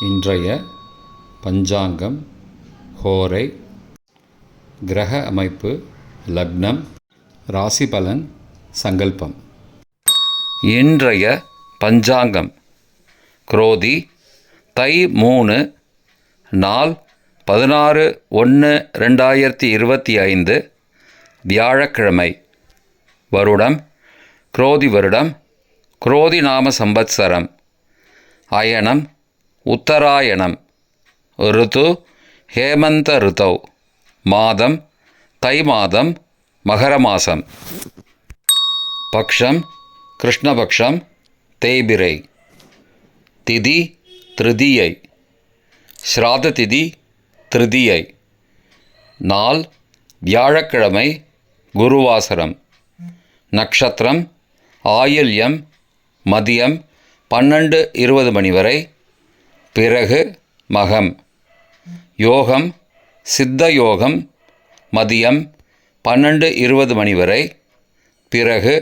இன்றைய பஞ்சாங்கம், ஹோரை, கிரக அமைப்பு, லக்னம், ராசி பலன், சங்கல்பம். இன்றைய பஞ்சாங்கம் குரோதி தை 3 நாள் 16/1/2025 வியாழக்கிழமை. வருடம் குரோதி வருடம், குரோதி நாம சம்பத்சரம், அயனம் உத்தராயணம், ருது ஹேமந்த ருதௌ, மாதம் தை மாதம், மகர மாதம், பக்ஷம் கிருஷ்ணபக்ஷம், தேய்பிரை, திதி திருதியை, ஸ்ராத திதி திருதியை, நாள் வியாழக்கிழமை, குருவாசரம், நக்ஷத்திரம் ஆயில்யம், மதியம் 12:20 மணி வரை, பிறகு மகம், யோகம் சித்த யோகம் மதியம் 12:20 மணி வரை, பிறகு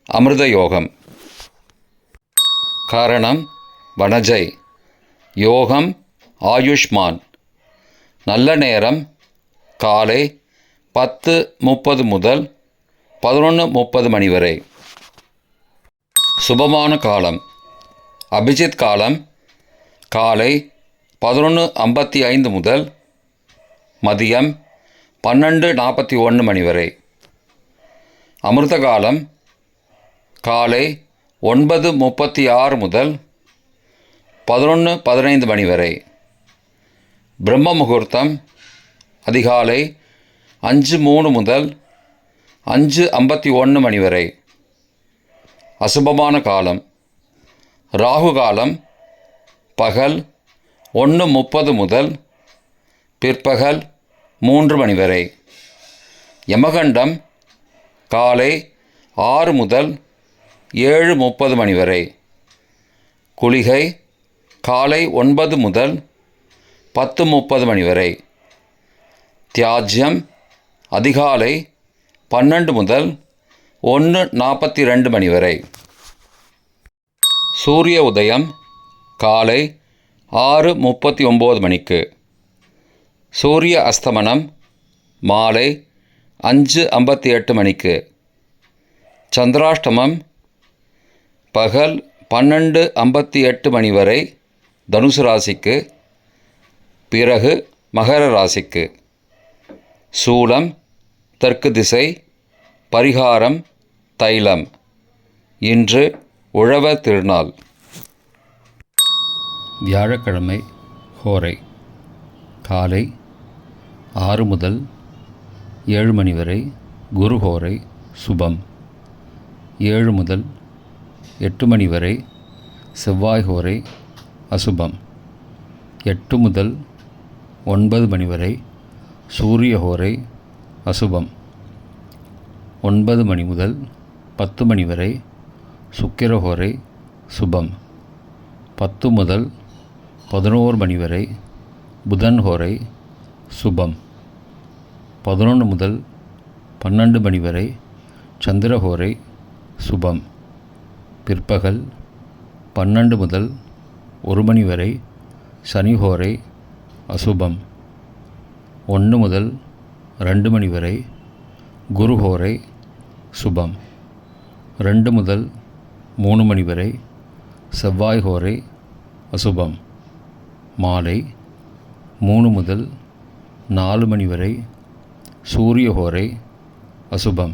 அமிர்த யோகம். காரணம் வனஜை, யோகம் ஆயுஷ்மான். நல்ல நேரம் காலை 10:30 முதல் 11:30 மணி வரை. சுபமான காலம் அபிஜித் காலம் காலை 11:55 முதல் மதியம் 12:41 மணி வரை. அமிர்த காலம் காலை 9:36 முதல் 11:15 மணி வரை. பிரம்ம முகூர்த்தம் அதிகாலை 5:03 முதல் 5:51 மணி வரை. அசுபமான காலம் ராகு காலம் பகல் 1:30 முதல் பிற்பகல் 3 மணி வரை. யமகண்டம் காலை 6 முதல் 7:30 மணி வரை. குளிகை காலை 9 முதல் 10:30 மணி வரை. தியாஜ்யம் அதிகாலை 12 முதல் 1:42 மணி வரை. சூரிய உதயம் காலை 6:39 மணிக்கு. சூரிய அஸ்தமனம் மாலை 5:58 மணிக்கு. சந்திராஷ்டமம் பகல் 12:58 மணி வரை தனுசு ராசிக்கு, பிறகு மகர ராசிக்கு. சூலம் தெற்கு திசை, பரிகாரம் தைலம். இன்று உழவர் திருநாள். வியாழக்கிழமை ஹோரை காலை 6 முதல் 7 மணி வரை குரு ஹோரை சுபம். 7 முதல் 8 மணி வரை செவ்வாய் ஹோரை அசுபம். 8 முதல் 9 மணி வரை சூரிய ஹோரை அசுபம். 9 மணி முதல் 10 மணி வரை சுக்கிர ஹோரை சுபம். 10 முதல் 11 மணி வரை புதன் ஹோரை சுபம். 11 முதல் 12 மணி வரை சந்திர ஹோரை சுபம். பிற்பகல் 12 முதல் 1 மணி வரை சனி ஹோரை அசுபம். 1 முதல் 2 மணி வரை குரு ஹோரை சுபம். 2 முதல் 3 மணி வரை செவ்வாய் ஹோரை அசுபம். மாலை 3 முதல் 4 மணி வரை சூரிய ஹோரை அசுபம்.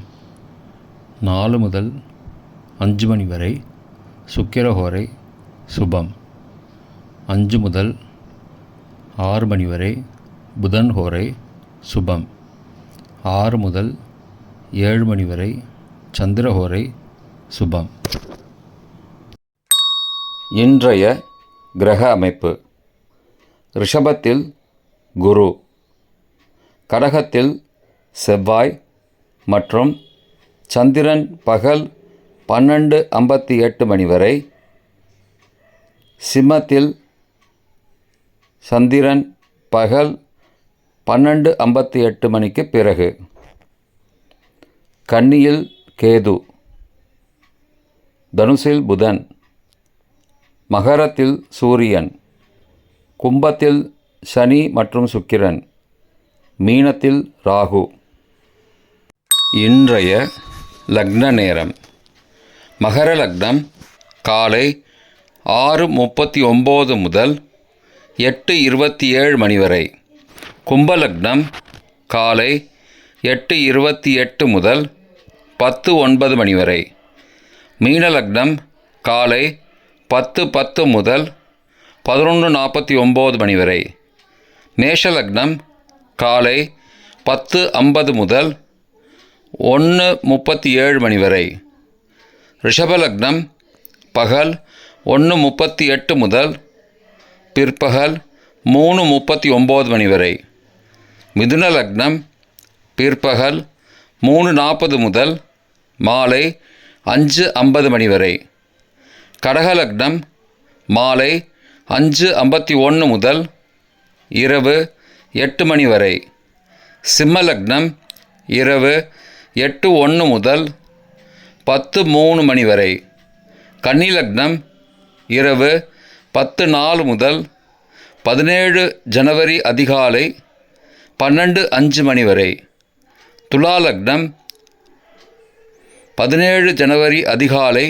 4 முதல் 5 மணி வரை சுக்கிர ஹோரை சுபம். 5 முதல் 6 மணி வரை புதன் ஹோரை சுபம். 6 முதல் 7 மணி வரை சந்திர ஹோரை சுபம். இன்றைய கிரக அமைப்பு ரிஷபத்தில் குரு, கடகத்தில் செவ்வாய் மற்றும் சந்திரன் பகல் 12:58 மணி வரை. சிம்மத்தில் சந்திரன் பகல் 12:58 மணிக்கு பிறகு. கன்னியில் கேது, தனுசில் புதன், மகரத்தில் சூரியன், கும்பத்தில் சனி மற்றும் சுக்கிரன், மீனத்தில் ராகு. இன்றைய லக்ன நேரம். மகர லக்னம் காலை 6:39 முதல் 8:27 மணி வரை. கும்ப லக்னம் காலை 8:28 முதல் 10:09 மணி வரை. மீன லக்னம் காலை 10:10 முதல் 11:49 மணி வரை. மேஷ லக்னம் காலை 10:50 முதல் 1:37 மணி வரை. ரிஷப லக்னம் பகல் 1:38 முதல் பிற்பகல் 3:39 மணி வரை. மிதுன லக்னம் பிற்பகல் 3:40 முதல் மாலை 5:50 மணி வரை. கடக லக்னம் மாலை 5:51 முதல் இரவு 8 மணி வரை. சிம்ம லக்னம் இரவு 8:01 முதல் 10:03 மணி வரை. கன்னி லக்னம் இரவு 10:04 முதல் 17 ஜனவரி அதிகாலை 12:05 மணி வரை. துலா லக்னம் 17 ஜனவரி அதிகாலை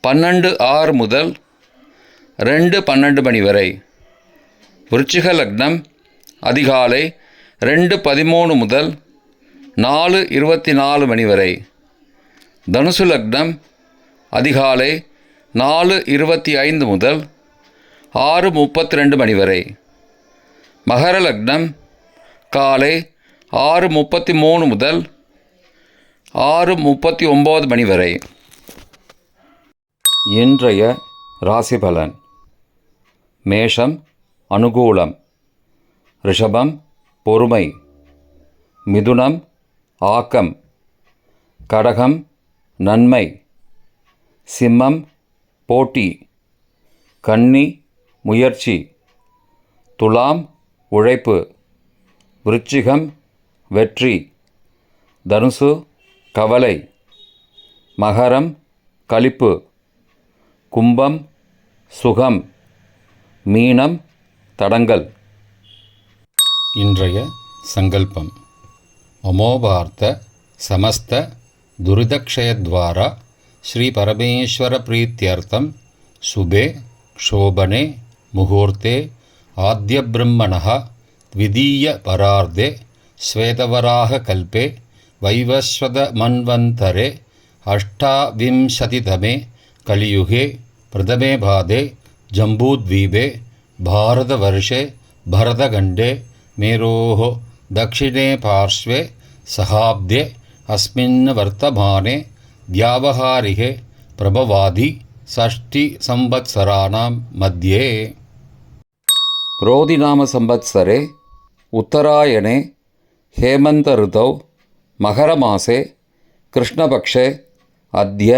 12:06 முதல் 2:12 மணி வரை. விருச்சிக லக்னம் அதிகாலை 2:13 முதல் 4:24 மணி வரை. தனுசு லக்னம் அதிகாலை 4:25 முதல் 6:32 மணி வரை. மகர லக்னம் காலை 6:33 முதல் 6:39 மணி வரை. இன்றைய ராசிபலன். மேஷம் அனுகூலம், ரிஷபம் பொறுமை, மிதுனம் ஆக்கம், கடகம் நன்மை, சிம்மம் போட்டி, கன்னி முயற்சி, துலாம் உழைப்பு, விருச்சிகம் வெற்றி, தனுசு கவலை, மகரம் களிப்பு, கும்பம் சுகம், மீனம் தடங்கல். இன்றைய சங்கல்பம். அமோபார்த்த சமஸ்த துரிதக்ஷயத்வாரா ஸ்ரீ பரமேஸ்வர பிரீத்யர்த்தம் சுபே க்ஷோபனே முகூர்த்தே ஆத்ய பிரம்மணः த்விதீய பரார்த்தே ஸ்வேதவராக கல்பே வைவஸ்வத மன்வந்தரே அஷ்டாவிம்சதிதமே கலியுகே பிரதமே பாதே ஜம்பூத்வீபே பாரதவர்ஷே பரதகண்டே மேரோः दक्षिणे पार्श्वे सहाब्दे अस्मिन् वर्तमाने व्यावहारिके प्रभवादि षष्टि संवत्सराणां मध्ये. रोधिनाम संवत्सरे उत्तरायणे हेमन्त ऋतौ मकरमासे कृष्णपक्षे अद्य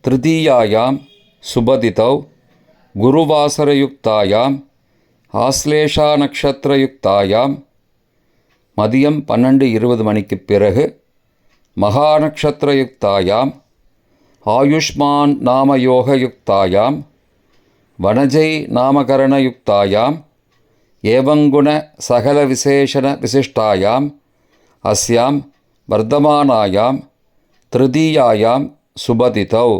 तृतीयायां सुबदितौ गुरुवासरयुक्तायाम् ஆஸ்லேஷாநக்ஷத்திரயுக்தாயாம் மதியம் 12:20 மணிக்குப் பிறகு மகாநக்ஷத்திரயுக்தாயாம் ஆயுஷ்மான் நாமயோகயுக்தாயாம் வனஜை நாமகரணயுக்தாயாம் ஏவங்குண சகல விசேஷண விசிஷ்டாயாம் அஸ்யாம் வர்த்தமானாயாம் திருதீயாயாம் சுபதிதௌ.